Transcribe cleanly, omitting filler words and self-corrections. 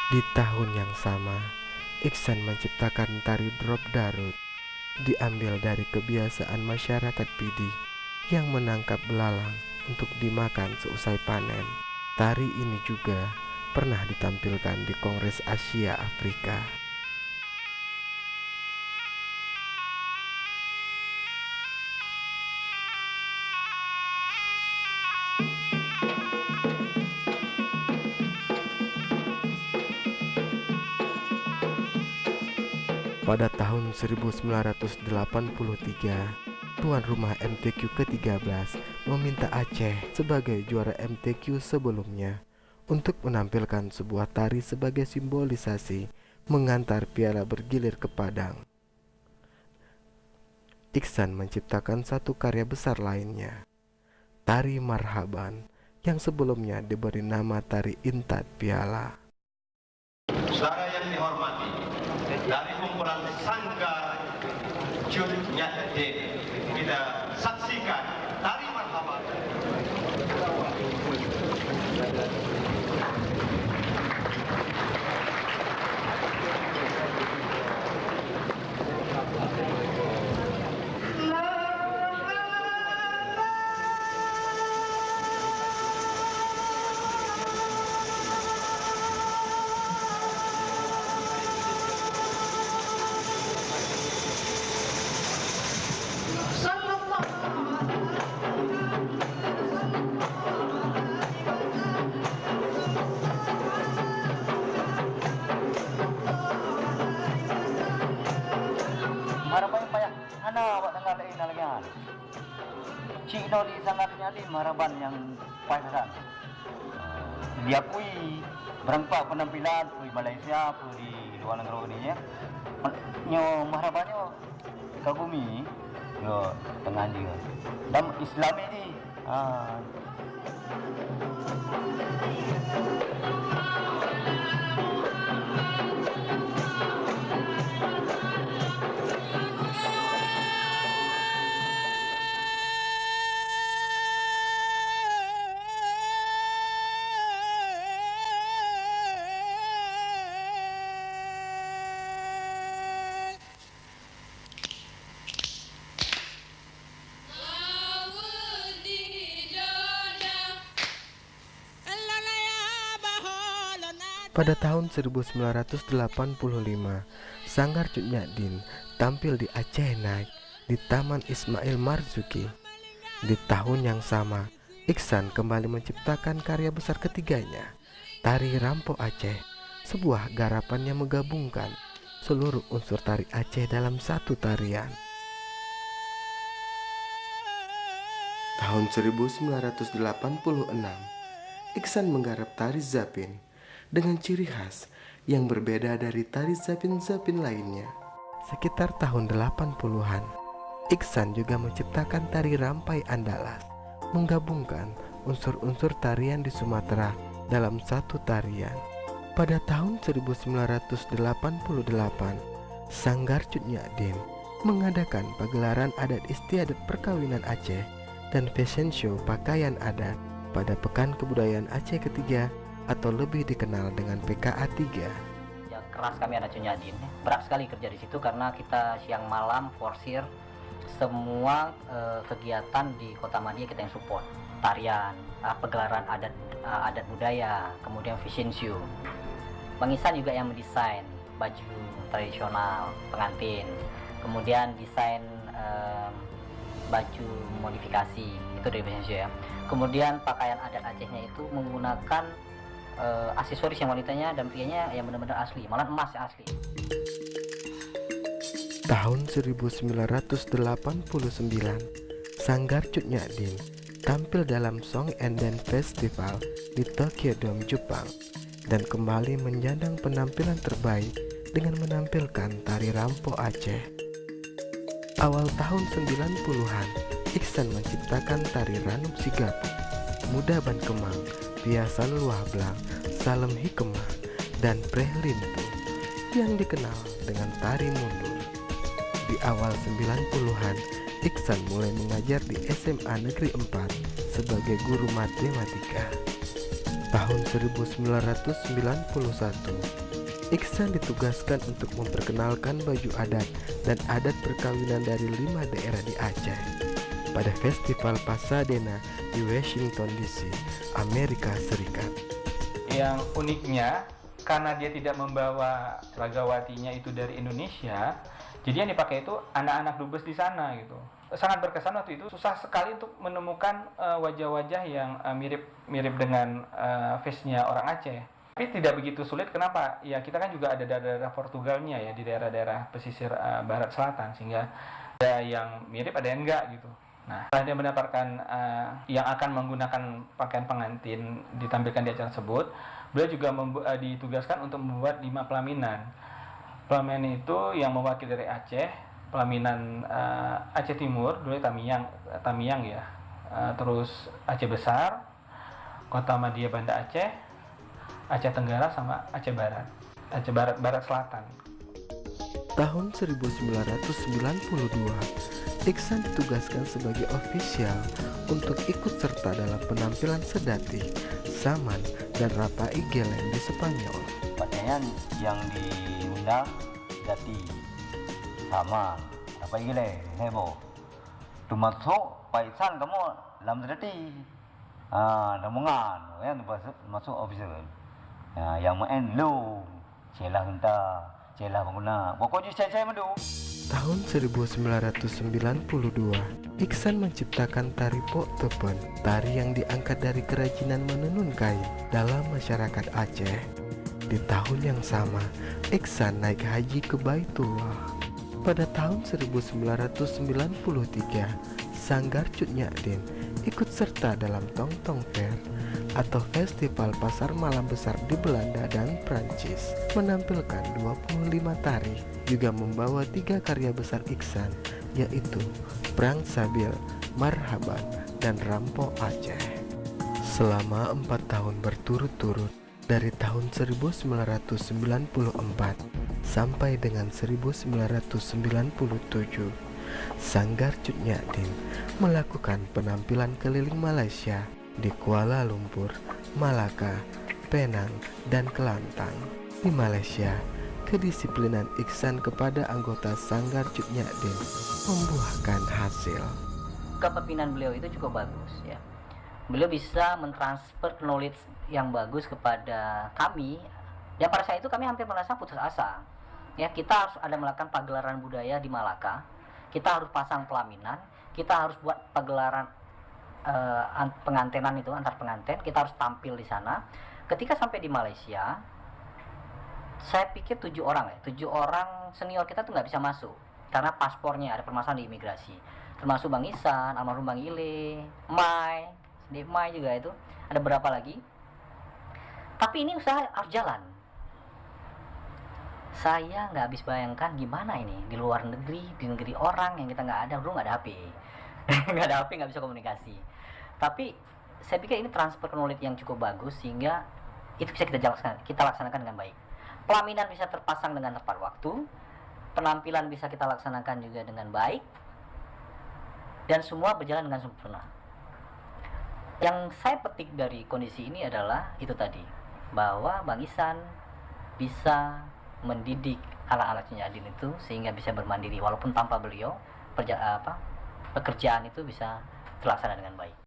Di tahun yang sama, Iksan menciptakan tari drop Darut, diambil dari kebiasaan masyarakat Pidi yang menangkap belalang untuk dimakan seusai panen. Tari ini juga pernah ditampilkan di Kongres Asia Afrika. Pada tahun 1983, tuan rumah MTQ ke-13 meminta Aceh sebagai juara MTQ sebelumnya untuk menampilkan sebuah tari sebagai simbolisasi mengantar piala bergilir ke Padang. Iksan menciptakan satu karya besar lainnya, Tari Marhaban, yang sebelumnya diberi nama Tari Intat Piala. Saudara yang dihormati, dari kumpulan Sanggar Cut Nyadin, kita saksikan Tari Marhaban. Harapan payah, anak awak tanggal lain lagi. Cik di sangatnya di harapan yang payah. Diakui berempat penampilan di Malaysia, di luar negara ini ya. Nyo harapannya kagumi, yo tengah dia. Dan Islam ini, Pada tahun 1985, Sanggar Cut Nyadin tampil di Aceh Night di Taman Ismail Marzuki. Di tahun yang sama, Iksan kembali menciptakan karya besar ketiganya, Tari Rampo Aceh, sebuah garapan yang menggabungkan seluruh unsur tari Aceh dalam satu tarian. Tahun 1986, Iksan menggarap Tari Zapin dengan ciri khas yang berbeda dari tari zapin-zapin lainnya. Sekitar tahun 80-an, Iksan juga menciptakan Tari Rampai Andalas, menggabungkan unsur-unsur tarian di Sumatera dalam satu tarian. Pada tahun 1988, Sanggar Cut Nyadin mengadakan pagelaran adat istiadat perkawinan Aceh dan fashion show pakaian adat pada Pekan Kebudayaan Aceh ketiga atau lebih dikenal dengan PKA 3. ya keras kami anak Cut Nyadin. Berat sekali kerja di situ karena kita siang malam forsir semua kegiatan di Kota Madia kita yang support. Tarian, pegelaran adat budaya, kemudian fashion show. Bang Isan juga yang mendesain baju tradisional pengantin, kemudian desain baju modifikasi itu dari fashion show ya. Kemudian pakaian adat Acehnya itu menggunakan aksesoris yang wanitanya dan prianya yang benar-benar asli, malah emas yang asli. Tahun 1989, Sanggar Cut Nyadin tampil dalam Song and Dance Festival di Tokyo Dome, Jepang, dan kembali menyandang penampilan terbaik dengan menampilkan Tari Rampo Aceh. Awal tahun 90-an, Iksan menciptakan Tari Ranum Sigapu, Muda Ban Kemang, Biasa Luah Blang, Salem Hikmah, dan Prehlimpu yang dikenal dengan Tari Mundur. Di awal 90-an, Iksan mulai mengajar di SMA Negeri 4 sebagai guru matematika. Tahun 1991, Iksan ditugaskan untuk memperkenalkan baju adat dan adat perkawinan dari 5 daerah di Aceh pada Festival Pasadena di Washington DC, Amerika Serikat. Yang uniknya, karena dia tidak membawa ragawatinya itu dari Indonesia, jadi yang dipakai itu anak-anak dubes di sana gitu. Sangat berkesan waktu itu, susah sekali untuk menemukan wajah-wajah yang mirip dengan face-nya orang Aceh. Tapi tidak begitu sulit, kenapa? Ya kita kan juga ada daerah-daerah Portugalnya ya, di daerah-daerah pesisir barat selatan, sehingga ada yang mirip, ada yang enggak gitu. Nah, setelah dia mendapatkan yang akan menggunakan pakaian pengantin ditampilkan di acara tersebut, beliau juga ditugaskan untuk membuat 5 pelaminan. Pelaminan itu yang mewakili dari Aceh, pelaminan Aceh Timur, dulu Tamiang ya, terus Aceh Besar, Kota Madia Banda Aceh, Aceh Tenggara, sama Aceh Barat, Barat Selatan. Tahun 1992, Iksan ditugaskan sebagai ofisial untuk ikut serta dalam penampilan Sedati, Saman, dan Rapai Geleng di Spanyol. Pakaian yang diundang Sedati, Saman, Rapai Geleng, heboh. Termasuk Paisan kamu dalam Sedati, namungan, yang masuk official. Yang main lu, celah genta, celah pengguna, pokoknya saya madu. Tahun 1992, Iksan menciptakan tari Pok Tepen, tari yang diangkat dari kerajinan menenun kain dalam masyarakat Aceh. Di tahun yang sama, Iksan naik haji ke Baitullah. Pada tahun 1993, Sanggar Cut Nyadin ikut serta dalam Tong Tong Fair atau Festival Pasar Malam Besar di Belanda dan Prancis, menampilkan 25 tari, juga membawa 3 karya besar Iksan, yaitu Perang Sabil, Marhaban, dan Rampo Aceh. Selama 4 tahun berturut-turut, dari tahun 1994 sampai dengan 1997, Sanggar Cut Nyadin melakukan penampilan keliling Malaysia di Kuala Lumpur, Malaka, Penang, dan Kelantan. Di Malaysia, kedisiplinan Iksan kepada anggota Sanggar Cut Nyadin membuahkan hasil. Kepemimpinan beliau itu cukup bagus ya. Beliau bisa mentransfer knowledge yang bagus kepada kami. Ya pada saat itu kami hampir merasa putus asa. Ya, kita harus ada melakukan pagelaran budaya di Malaka. Kita harus pasang pelaminan, kita harus buat pagelaran pengantenan itu antar pengantin, kita harus tampil di sana. Ketika sampai di Malaysia, saya pikir 7 orang senior kita tuh nggak bisa masuk karena paspornya ada permasalahan di imigrasi, termasuk Bang Isan, almarhum Bang Ile, Mai juga itu, ada berapa lagi. Tapi ini usaha harus jalan. Saya nggak habis bayangkan gimana ini di luar negeri, di negeri orang yang kita nggak ada, dulu nggak ada HP, nggak ada HP, nggak bisa komunikasi. Tapi saya pikir ini transfer knowledge yang cukup bagus sehingga itu bisa kita laksanakan dengan baik. Pelaminan bisa terpasang dengan tepat waktu, penampilan bisa kita laksanakan juga dengan baik, dan semua berjalan dengan sempurna. Yang saya petik dari kondisi ini adalah itu tadi, bahwa Bang Isan bisa mendidik anak-anak Cut Nyadin itu sehingga bisa bermandiri, walaupun tanpa beliau pekerjaan itu bisa terlaksana dengan baik.